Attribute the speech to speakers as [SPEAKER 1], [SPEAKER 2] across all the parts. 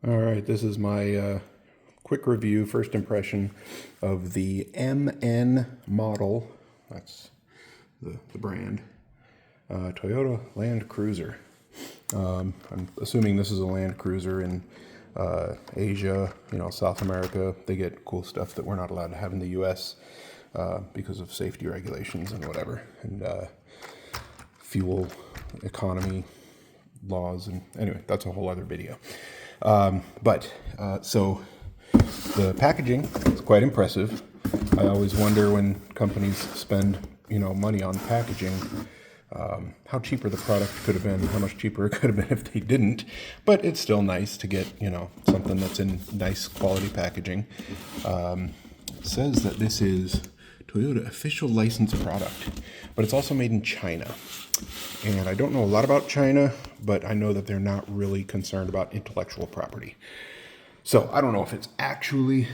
[SPEAKER 1] All right, this is my quick review, first impression of the MN model. That's the brand. Toyota Land Cruiser. I'm assuming this is a Land Cruiser in Asia, South America. They get cool stuff that we're not allowed to have in the U.S. Because of safety regulations and whatever, and fuel economy laws. And anyway, that's a whole other video. So the packaging is quite impressive. I always wonder when companies spend, money on packaging, how cheaper the product could have been, how much cheaper it could have been if they didn't. But it's still nice to get, something that's in nice quality packaging. It says that this is Toyota official licensed product, but it's also made in China. And I don't know a lot about China, but I know that they're not really concerned about intellectual property. So I don't know if it's actually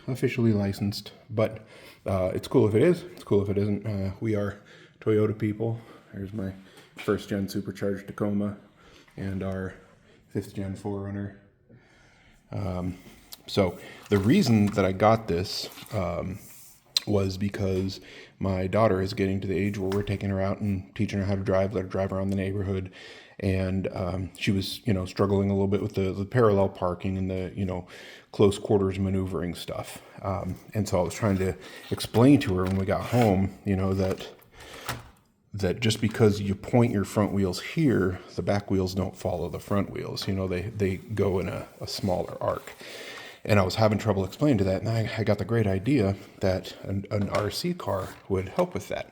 [SPEAKER 1] officially licensed, but it's cool if it is. It's cool if it isn't. We are Toyota people. Here's my first gen supercharged Tacoma and our 5th gen 4Runner. So the reason that I got this was because my daughter is getting to the age where we're taking her out and teaching her how to drive, let her drive around the neighborhood. And she was, struggling a little bit with the parallel parking and the, close quarters maneuvering stuff. And so I was trying to explain to her when we got home, that just because you point your front wheels here, the back wheels don't follow the front wheels. They go in a smaller arc. And I was having trouble explaining to that, and I got the great idea that an RC car would help with that.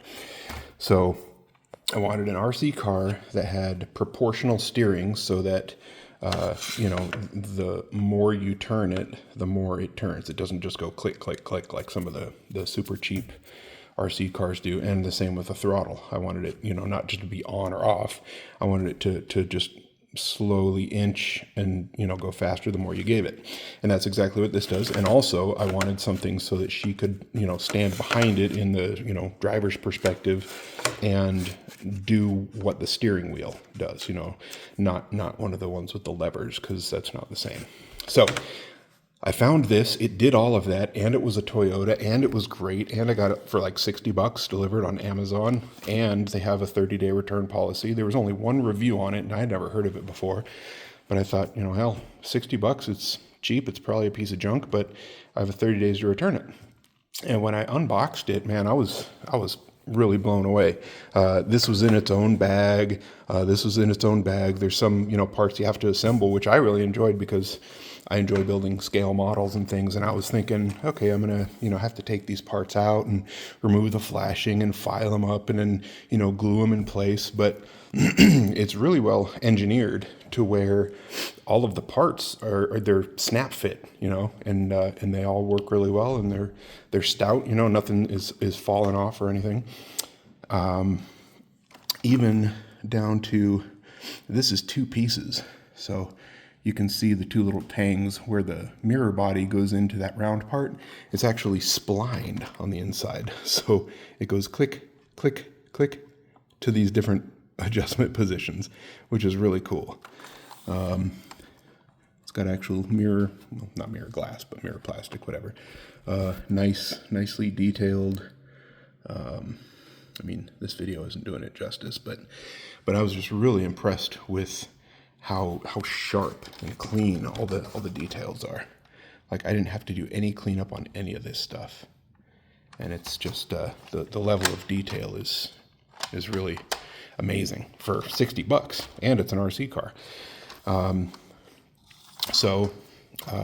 [SPEAKER 1] So I wanted an RC car that had proportional steering so that, the more you turn it, the more it turns. It doesn't just go click, click, click like some of the super cheap RC cars do. And the same with the throttle. I wanted it, not just to be on or off. I wanted it to just slowly inch and go faster the more you gave it. And that's exactly what this does. And also I wanted something so that she could stand behind it in the driver's perspective and do what the steering wheel does, not one of the ones with the levers, because that's not the same. So I found this, it did all of that, and it was a Toyota, and it was great, and I got it for like $60 delivered on Amazon, and they have a 30-day return policy. There was only one review on it, and I had never heard of it before, but I thought, hell, $60, it's cheap, it's probably a piece of junk, but I have a 30 days to return it. And when I unboxed it, man, I was really blown away. This was in its own bag. There's some, parts you have to assemble, which I really enjoyed because I enjoy building scale models and things. And I was thinking, okay, I'm going to, have to take these parts out and remove the flashing and file them up and then, glue them in place. But it's really well engineered to where all of the parts they're snap fit, and they all work really well, and they're stout, nothing is falling off or anything. Even down to, this is 2 pieces. So you can see the 2 little tangs where the mirror body goes into that round part. It's actually splined on the inside. So it goes click, click, click to these different adjustment positions, which is really cool. It's got actual mirror, well, not mirror glass, but mirror plastic, whatever. Nicely detailed. This video isn't doing it justice, but I was just really impressed with how sharp and clean all the details are. Like, I didn't have to do any cleanup on any of this stuff, and it's just the level of detail is really amazing for $60, and it's an RC car.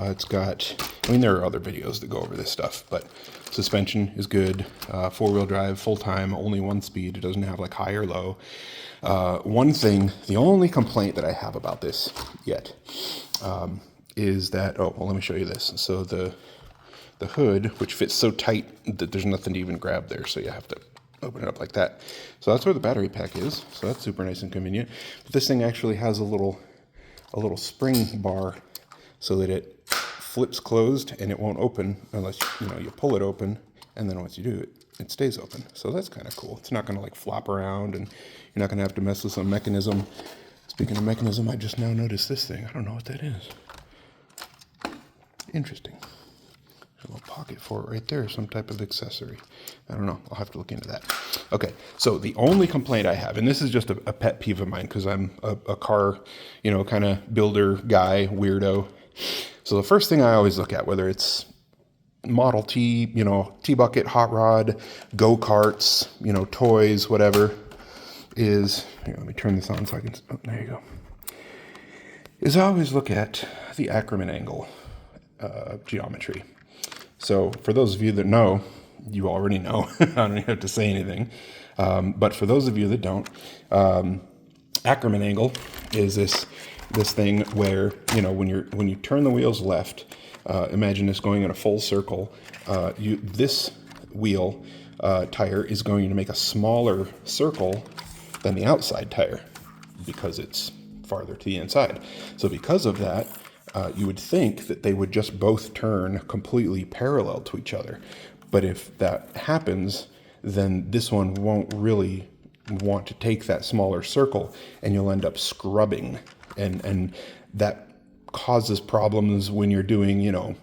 [SPEAKER 1] It's got, there are other videos that go over this stuff, but suspension is good. 4-wheel drive, full time, only 1 speed. It doesn't have like high or low. One thing, the only complaint that I have about this yet, is that, let me show you this. So the hood, which fits so tight that there's nothing to even grab there, so you have to open it up like that. So that's where the battery pack is. So that's super nice and convenient. But this thing actually has a little spring bar so that it flips closed and it won't open unless you pull it open, and then once you do it stays open. So that's kind of cool. It's not going to like flop around, and you're not going to have to mess with some mechanism. Speaking of mechanism, I just now noticed this thing. I don't know what that is. interesting. There's a little pocket for it right there, some type of accessory. I don't know. I'll have to look into that. Okay, so the only complaint I have, and this is just a pet peeve of mine because I'm a car, kind of builder guy, weirdo. So the first thing I always look at, whether it's Model T, T-Bucket, hot rod, go-karts, toys, whatever, is, let me turn this on so I can, there you go, is I always look at the Ackerman angle geometry. So for those of you that know, you already know, I don't even have to say anything. But for those of you that don't, Ackerman angle is this thing where, when you turn the wheels left, imagine this going in a full circle, this wheel tire is going to make a smaller circle than the outside tire because it's farther to the inside. So because of that, you would think that they would just both turn completely parallel to each other. But if that happens, then this one won't really want to take that smaller circle, and you'll end up scrubbing. And that causes problems when you're doing,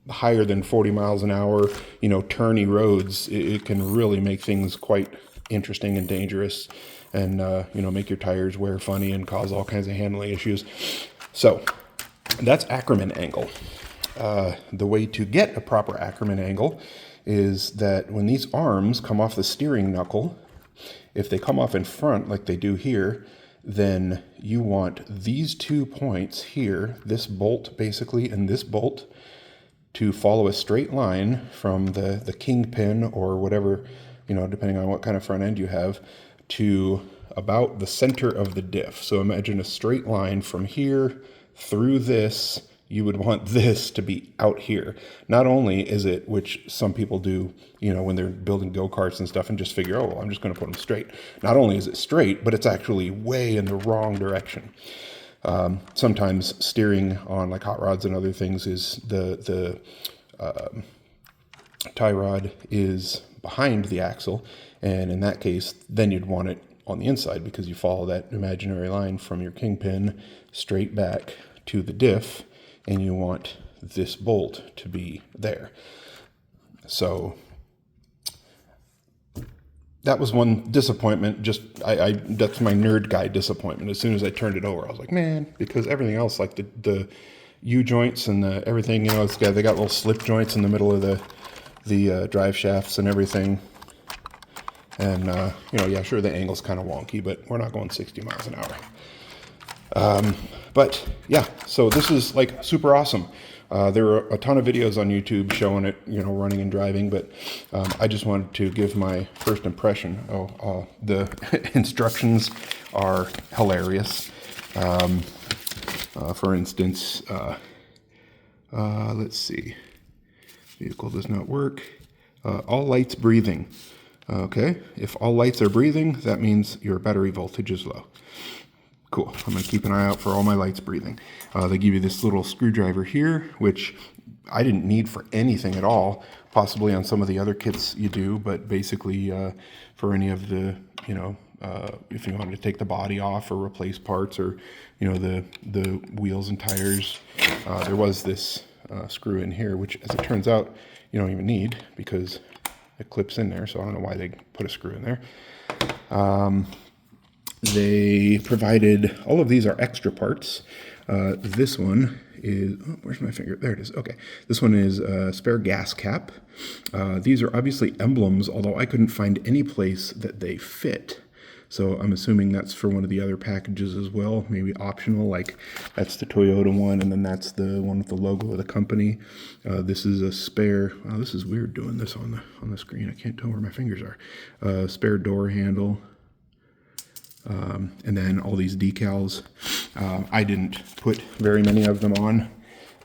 [SPEAKER 1] higher than 40 miles an hour, turny roads. It can really make things quite interesting and dangerous, and, make your tires wear funny and cause all kinds of handling issues. So that's Ackerman angle. The way to get a proper Ackerman angle is that when these arms come off the steering knuckle, if they come off in front like they do here, then you want these 2 points here, this bolt basically and this bolt, to follow a straight line from the kingpin or whatever, depending on what kind of front end you have, to about the center of the diff. So imagine a straight line from here through this. You would want this to be out here. Not only is it, which some people do, when they're building go-karts and stuff and just figure, oh, well, I'm just going to put them straight. Not only is it straight, but it's actually way in the wrong direction. Sometimes steering on like hot rods and other things is the tie rod is behind the axle. And in that case, then you'd want it on the inside because you follow that imaginary line from your kingpin straight back to the diff, and you want this bolt to be there. So that was one disappointment. That's my nerd guy disappointment. As soon as I turned it over, I was like, man, because everything else, like the U-joints and everything, they got little slip joints in the middle of the drive shafts and everything. And, yeah, sure, the angle's kind of wonky, but we're not going 60 miles an hour. But yeah, so this is like super awesome. There are a ton of videos on YouTube showing it, running and driving, but I just wanted to give my first impression. The instructions are hilarious. For instance, let's see. Vehicle does not work. All lights breathing. Okay, if all lights are breathing, that means your battery voltage is low. Cool. I'm going to keep an eye out for all my lights breathing. They give you this little screwdriver here, which I didn't need for anything at all. Possibly on some of the other kits you do, but basically for any of the, if you wanted to take the body off or replace parts or, the wheels and tires, there was this screw in here, which as it turns out, you don't even need because it clips in there. So I don't know why they put a screw in there. They provided, all of these are extra parts. This one is, where's my finger? There it is. Okay. This one is a spare gas cap. These are obviously emblems, although I couldn't find any place that they fit. So I'm assuming that's for one of the other packages as well, maybe optional, like that's the Toyota one, and then that's the one with the logo of the company. This is a spare, oh, this is weird doing this on the screen. I can't tell where my fingers are. Spare door handle. And then all these decals. I didn't put very many of them on.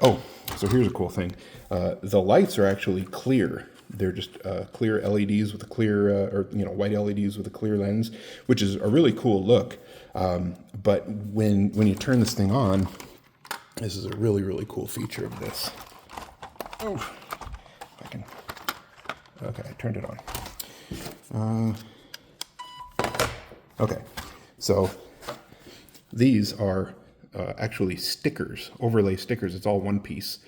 [SPEAKER 1] Oh, so here's a cool thing. The lights are actually clear. They're just clear LEDs with a clear, white LEDs with a clear lens, which is a really cool look. But when you turn this thing on, this is a really, really cool feature of this. Oh, if I can. Okay, I turned it on. Okay, so these are actually stickers, overlay stickers. It's all one piece,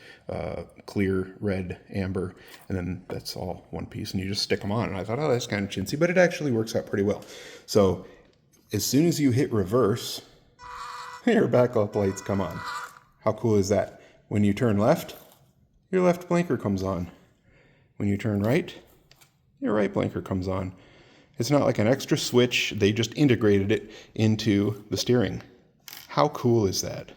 [SPEAKER 1] clear, red, amber, and then that's all one piece, and you just stick them on. And I thought, oh, that's kind of chintzy, but it actually works out pretty well. So as soon as you hit reverse, your backlight lights come on. How cool is that? When you turn left, your left blinker comes on. When you turn right, your right blinker comes on. It's not like an extra switch. They just integrated it into the steering. How cool is that?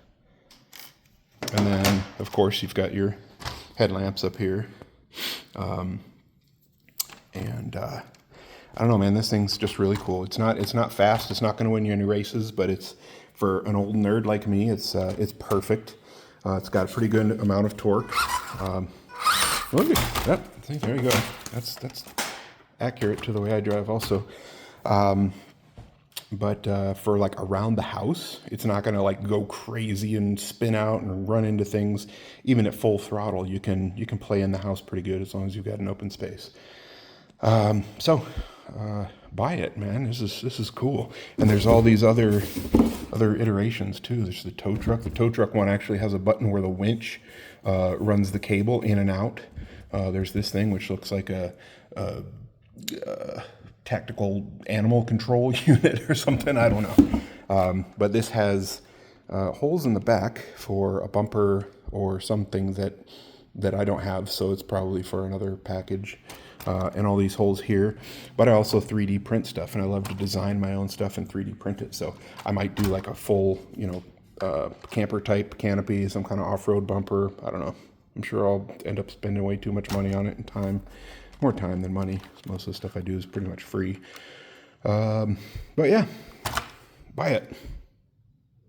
[SPEAKER 1] And then, of course, you've got your headlamps up here. I don't know, man, this thing's just really cool. It's not fast. It's not going to win you any races, but it's, for an old nerd like me, it's perfect. It's got a pretty good amount of torque. Look at that. See, there you go. That's accurate to the way I drive also. But for like around the house, it's not going to like go crazy and spin out and run into things. Even at full throttle, you can play in the house pretty good as long as you've got an open space. Buy it, man. This is cool. And there's all these other iterations too. There's the tow truck. The tow truck one actually has a button where the winch runs the cable in and out. There's this thing which looks like a tactical animal control unit or something. I don't know. But this has holes in the back for a bumper or something that I don't have, so it's probably for another package. And all these holes here. But I also 3D print stuff, and I love to design my own stuff and 3D print it. So I might do like a full, camper type canopy, some kind of off-road bumper. I don't know. I'm sure I'll end up spending way too much money on it and time. More time than money. Most of the stuff I do is pretty much free. But yeah, buy it.